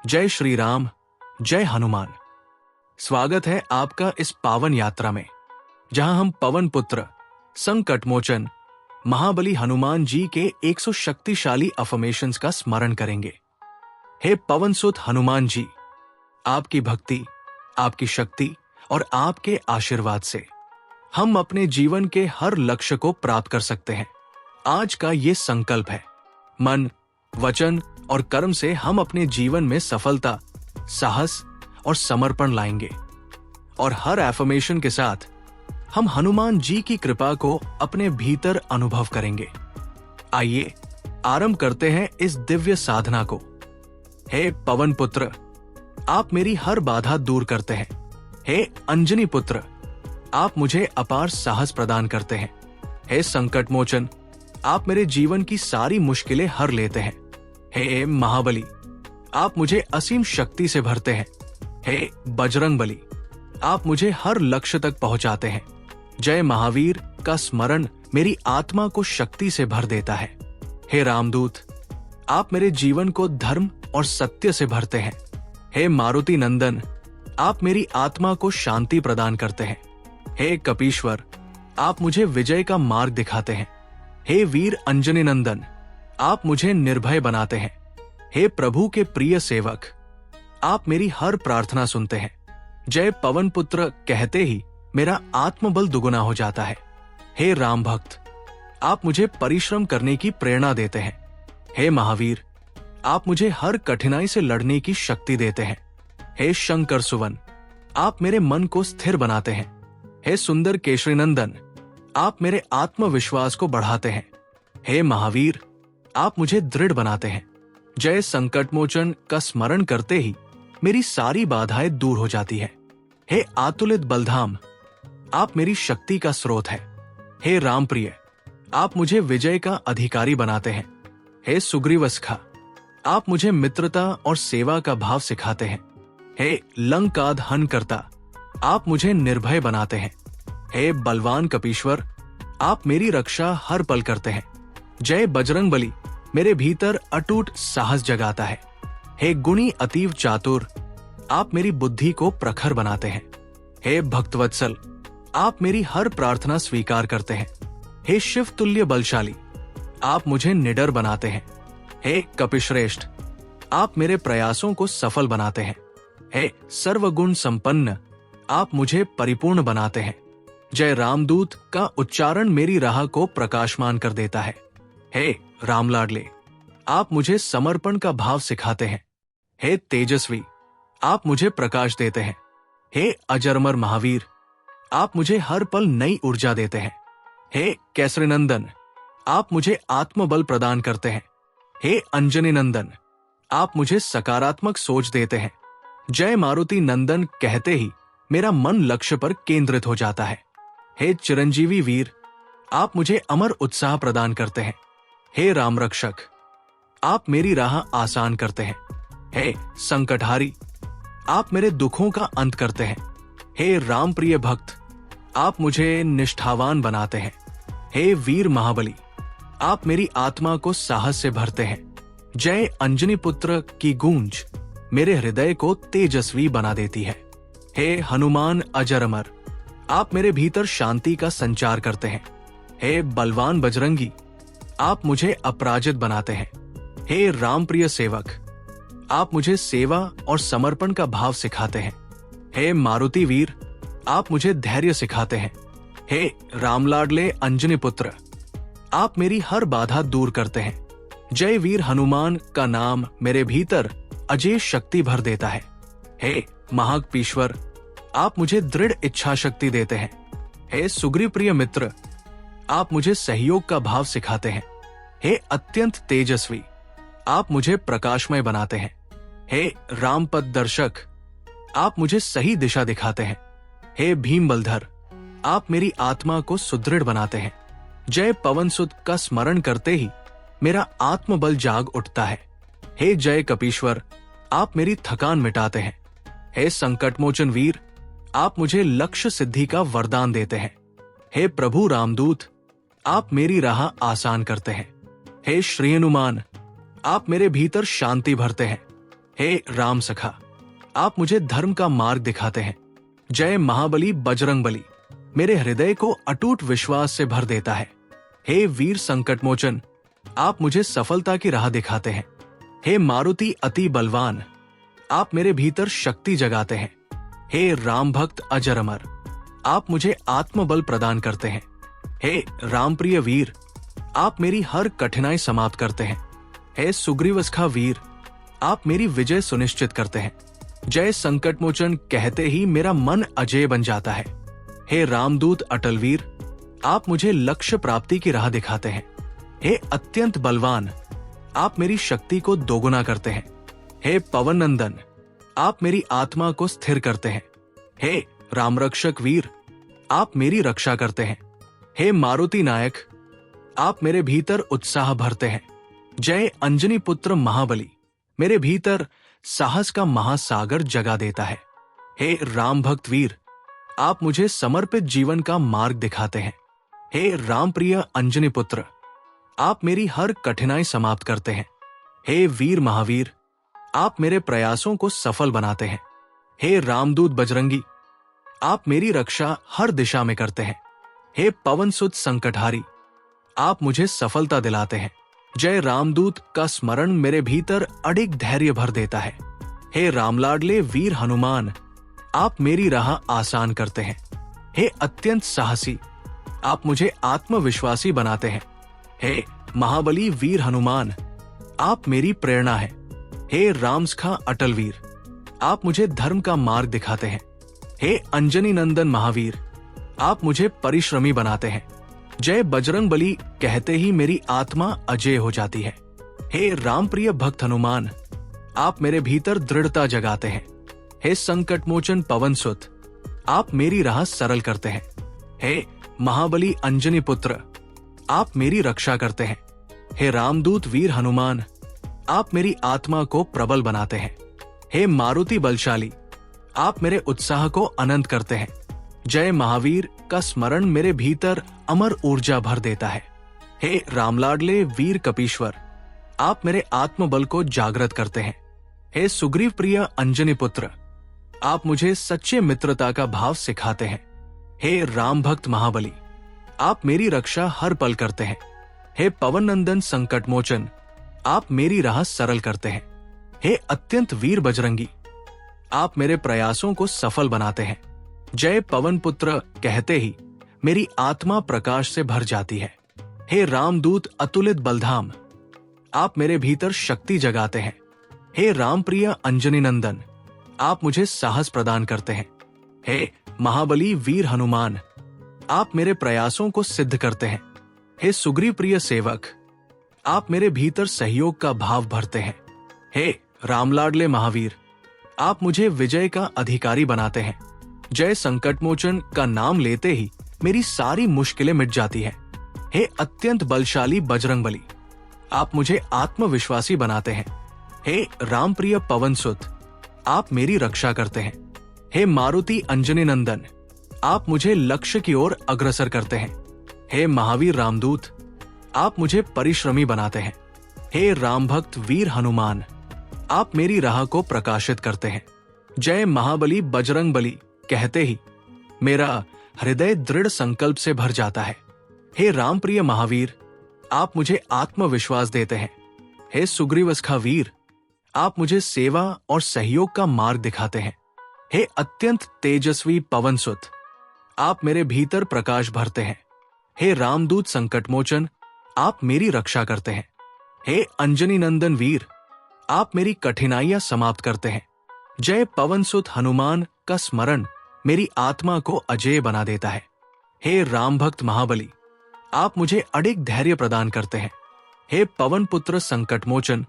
जय श्री राम, जय हनुमान। स्वागत है आपका इस पावन यात्रा में, जहां हम पवन पुत्र संकटमोचन महाबली हनुमान जी के 100 शक्तिशाली अफर्मेशंस का स्मरण करेंगे। हे पवन सुत हनुमान जी, आपकी भक्ति, आपकी शक्ति और आपके आशीर्वाद से हम अपने जीवन के हर लक्ष्य को प्राप्त कर सकते हैं। आज का ये संकल्प है, मन, वचन और कर्म से हम अपने जीवन में सफलता, साहस और समर्पण लाएंगे। और हर एफर्मेशन के साथ हम हनुमान जी की कृपा को अपने भीतर अनुभव करेंगे। आइए आरंभ करते हैं इस दिव्य साधना को। हे पवन पुत्र, आप मेरी हर बाधा दूर करते हैं। हे अंजनी पुत्र, आप मुझे अपार साहस प्रदान करते हैं। हे संकटमोचन, आप मेरे जीवन की सारी मुश्किलें हर लेते हैं। हे महाबली, आप मुझे असीम शक्ति से भरते हैं। हे बजरंग बली, आप मुझे हर लक्ष्य तक पहुंचाते हैं। जय महावीर का स्मरण मेरी आत्मा को शक्ति से भर देता है। हे रामदूत, आप मेरे जीवन को धर्म और सत्य से भरते हैं। हे मारुति नंदन, आप मेरी आत्मा को शांति प्रदान करते हैं। हे कपीश्वर, आप मुझे विजय का मार्ग दिखाते हैं। हे वीर अंजनी नंदन, आप मुझे निर्भय बनाते हैं। हे प्रभु के प्रिय सेवक, आप मेरी हर प्रार्थना सुनते हैं। जय पवन पुत्र कहते ही मेरा आत्मबल दुगुना हो जाता है। हे राम भक्त, आप मुझे परिश्रम करने की प्रेरणा देते हैं। हे महावीर, आप मुझे हर कठिनाई से लड़ने की शक्ति देते हैं। हे शंकर सुवन, आप मेरे मन को स्थिर बनाते हैं। हे सुंदर केशरी नंदन, आप मेरे आत्मविश्वास को बढ़ाते हैं। हे महावीर, आप मुझे दृढ़ बनाते हैं। जय संकटमोचन का स्मरण करते ही मेरी सारी बाधाएं दूर हो जाती है। हे आतुलित बलधाम, आप मेरी शक्ति का स्रोत है। हे राम प्रिय, आप मुझे विजय का अधिकारी बनाते हैं। हे सुग्रीवस्खा, आप मुझे मित्रता और सेवा का भाव सिखाते हैं। हे लंकाद हन करता, आप मुझे निर्भय बनाते हैं। हे बलवान कपीश्वर, आप मेरी रक्षा हर पल करते हैं। जय बजरंग बली, मेरे भीतर अटूट साहस जगाता है। हे गुणी अतीव चातुर, आप मेरी बुद्धि को प्रखर बनाते हैं। हे भक्तवत्सल, आप मेरी हर प्रार्थना स्वीकार करते हैं। हे शिव तुल्य बलशाली, आप मुझे निडर बनाते हैं। हे कपिश्रेष्ठ, आप मेरे प्रयासों को सफल बनाते हैं। हे सर्वगुण संपन्न, आप मुझे परिपूर्ण बनाते हैं। जय रामदूत का उच्चारण मेरी राह को प्रकाशमान कर देता है। हे राम लाडले, आप मुझे समर्पण का भाव सिखाते हैं। हे तेजस्वी, आप मुझे प्रकाश देते हैं। हे अजरमर महावीर, आप मुझे हर पल नई ऊर्जा देते हैं। हे केसरी नंदन, आप मुझे आत्मबल प्रदान करते हैं। हे अंजनी नंदन, आप मुझे सकारात्मक सोच देते हैं। जय मारुति नंदन कहते ही मेरा मन लक्ष्य पर केंद्रित हो जाता है। हे चिरंजीवी वीर, आप मुझे अमर उत्साह प्रदान करते हैं। हे राम रक्षक, आप मेरी राह आसान करते हैं। हे संकटहारी, आप मेरे दुखों का अंत करते हैं। हे राम प्रिय भक्त, आप मुझे निष्ठावान बनाते हैं। हे वीर महाबली, आप मेरी आत्मा को साहस से भरते हैं। जय अंजनी पुत्र की गूंज मेरे हृदय को तेजस्वी बना देती है। हे हनुमान अजर अमर, आप मेरे भीतर शांति का संचार करते हैं। हे बलवान बजरंगी, आप मुझे अपराजित बनाते हैं। हे राम प्रिय सेवक, आप मुझे सेवा और समर्पण का भाव सिखाते हैं। हे मारुति वीर, आप मुझे धैर्य सिखाते हैं। हे रामलाडले अंजनी पुत्र, आप मेरी हर बाधा दूर करते हैं। जय वीर हनुमान का नाम मेरे भीतर अजय शक्ति भर देता है। हे महाकपीश्वर, आप मुझे दृढ़ इच्छा शक्ति देते हैं। हे सुग्रीव प्रिय मित्र, आप मुझे सहयोग का भाव सिखाते हैं। हे अत्यंत तेजस्वी, आप मुझे प्रकाशमय बनाते हैं। हे रामपद दर्शक, आप मुझे सही दिशा दिखाते हैं। हे भीम बलधर, आप मेरी आत्मा को सुदृढ़ बनाते हैं। जय पवन सुत का स्मरण करते ही मेरा आत्मबल जाग उठता है। हे जय कपीश्वर, आप मेरी थकान मिटाते हैं। हे संकटमोचन वीर, आप मुझे लक्ष्य सिद्धि का वरदान देते हैं। हे प्रभु रामदूत, आप मेरी राह आसान करते हैं। हे श्री हनुमान, आप मेरे भीतर शांति भरते हैं। हे राम सखा, आप मुझे धर्म का मार्ग दिखाते हैं। जय महाबली बजरंगबली, मेरे हृदय को अटूट विश्वास से भर देता है। हे वीर संकटमोचन, आप मुझे सफलता की राह दिखाते हैं। हे मारुति अति बलवान, आप मेरे भीतर शक्ति जगाते हैं। हे राम भक्त अजर अमर, आप मुझे आत्मबल प्रदान करते हैं। हे राम प्रिय वीर, आप मेरी हर कठिनाई समाप्त करते हैं। हे सुग्रीवस्खा वीर, आप मेरी विजय सुनिश्चित करते हैं। जय संकटमोचन कहते ही मेरा मन अजय बन जाता है। हे रामदूत अटल वीर, आप मुझे लक्ष्य प्राप्ति की राह दिखाते हैं। हे अत्यंत बलवान, आप मेरी शक्ति को दोगुना करते हैं। हे पवन नंदन, आप मेरी आत्मा को स्थिर करते हैं। हे रामरक्षक वीर, आप मेरी रक्षा करते हैं। हे मारुति नायक, आप मेरे भीतर उत्साह भरते हैं। जय अंजनी पुत्र महाबली, मेरे भीतर साहस का महासागर जगा देता है। हे राम भक्त वीर, आप मुझे समर्पित जीवन का मार्ग दिखाते हैं। हे राम प्रिय अंजनी पुत्र, आप मेरी हर कठिनाई समाप्त करते हैं। हे वीर महावीर, आप मेरे प्रयासों को सफल बनाते हैं। हे रामदूत बजरंगी, आप मेरी रक्षा हर दिशा में करते हैं। हे पवन सुत संकटहारी, आप मुझे सफलता दिलाते हैं। जय रामदूत का स्मरण मेरे भीतर अडिग धैर्य भर देता है। हे रामलाडले वीर हनुमान, आप मेरी राह आसान करते हैं। हे अत्यंत साहसी, आप मुझे आत्मविश्वासी बनाते हैं। हे महाबली वीर हनुमान, आप मेरी प्रेरणा है। हे रामसखा अटल वीर, आप मुझे धर्म का मार्ग दिखाते हैं। हे अंजनी नंदन महावीर, आप मुझे परिश्रमी बनाते हैं। जय बजरंगबली कहते ही मेरी आत्मा अजय हो जाती है। हे राम प्रिय भक्त हनुमान, आप मेरे भीतर दृढ़ता जगाते हैं। हे संकटमोचन पवन सुत, आप मेरी राह सरल करते हैं। हे महाबली अंजनी पुत्र, आप मेरी रक्षा करते हैं। हे रामदूत वीर हनुमान, आप मेरी आत्मा को प्रबल बनाते हैं। हे मारुति बलशाली, आप मेरे उत्साह को अनंत करते हैं। जय महावीर का स्मरण मेरे भीतर अमर ऊर्जा भर देता है। हे रामलाडले वीर कपीश्वर, आप मेरे आत्मबल को जागृत करते हैं। हे सुग्रीव प्रिय अंजनी पुत्र, आप मुझे सच्चे मित्रता का भाव सिखाते हैं। हे राम भक्त महाबली, आप मेरी रक्षा हर पल करते हैं। हे पवन नंदन संकटमोचन, आप मेरी राह सरल करते हैं। हे अत्यंत वीर बजरंगी, आप मेरे प्रयासों को सफल बनाते हैं। जय पवन पुत्र कहते ही मेरी आत्मा प्रकाश से भर जाती है। हे रामदूत अतुलित बलधाम, आप मेरे भीतर शक्ति जगाते हैं। हे राम प्रिय अंजनी नंदन, आप मुझे साहस प्रदान करते हैं। हे महाबली वीर हनुमान, आप मेरे प्रयासों को सिद्ध करते हैं। हे सुग्रीव प्रिय सेवक, आप मेरे भीतर सहयोग का भाव भरते हैं। हे रामलाडले महावीर, आप मुझे विजय का अधिकारी बनाते हैं। जय संकटमोचन का नाम लेते ही मेरी सारी मुश्किलें मिट जाती हैं। हे अत्यंत बलशाली बजरंगबली, आप मुझे आत्मविश्वासी बनाते हैं। हे राम प्रिय पवन सुत, आप मेरी रक्षा करते हैं। हे मारुति अंजनी नंदन, आप मुझे लक्ष्य की ओर अग्रसर करते हैं। हे महावीर रामदूत, आप मुझे परिश्रमी बनाते हैं। हे राम भक्त वीर हनुमान, आप मेरी राह को प्रकाशित करते हैं। जय महाबली बजरंगबली कहते ही मेरा हृदय दृढ़ संकल्प से भर जाता है। हे राम प्रिय महावीर, आप मुझे आत्मविश्वास देते हैं। हे सुग्रीवस्खा वीर, आप मुझे सेवा और सहयोग का मार्ग दिखाते हैं। हे अत्यंत तेजस्वी पवन सुत, आप मेरे भीतर प्रकाश भरते हैं। हे रामदूत संकटमोचन, आप मेरी रक्षा करते हैं। हे अंजनी नंदन वीर, आप मेरी कठिनाइयां समाप्त करते हैं। जय पवन सुत हनुमान का स्मरण मेरी आत्मा को अजेय बना देता है। हे राम भक्त महाबली, आप मुझे अडिग धैर्य प्रदान करते हैं। हे पवन पुत्र संकटमोचन,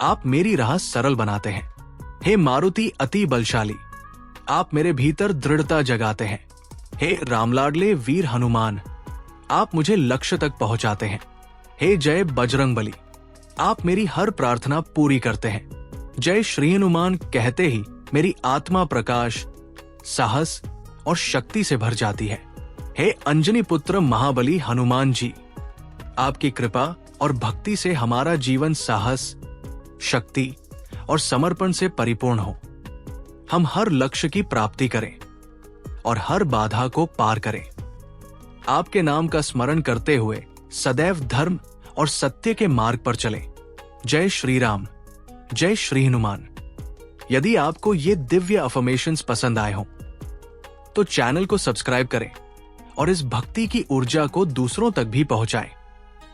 आप मेरी राह सरल बनाते हैं। हे मारुति अति बलशाली, आप मेरे भीतर दृढ़ता जगाते हैं। हे रामलाडले वीर हनुमान, आप मुझे लक्ष्य तक पहुंचाते हैं। हे जय बजरंगबली, आप मेरी हर प्रार्थना पूरी करते हैं। जय श्री हनुमान कहते ही मेरी आत्मा प्रकाश, साहस और शक्ति से भर जाती है। हे अंजनी पुत्र महाबली हनुमान जी, आपकी कृपा और भक्ति से हमारा जीवन साहस, शक्ति और समर्पण से परिपूर्ण हो। हम हर लक्ष्य की प्राप्ति करें और हर बाधा को पार करें। आपके नाम का स्मरण करते हुए सदैव धर्म और सत्य के मार्ग पर चलें। जय श्री राम, जय श्री हनुमान। यदि आपको ये दिव्य अफर्मेशंस पसंद आए हों तो चैनल को सब्सक्राइब करें और इस भक्ति की ऊर्जा को दूसरों तक भी पहुंचाएं।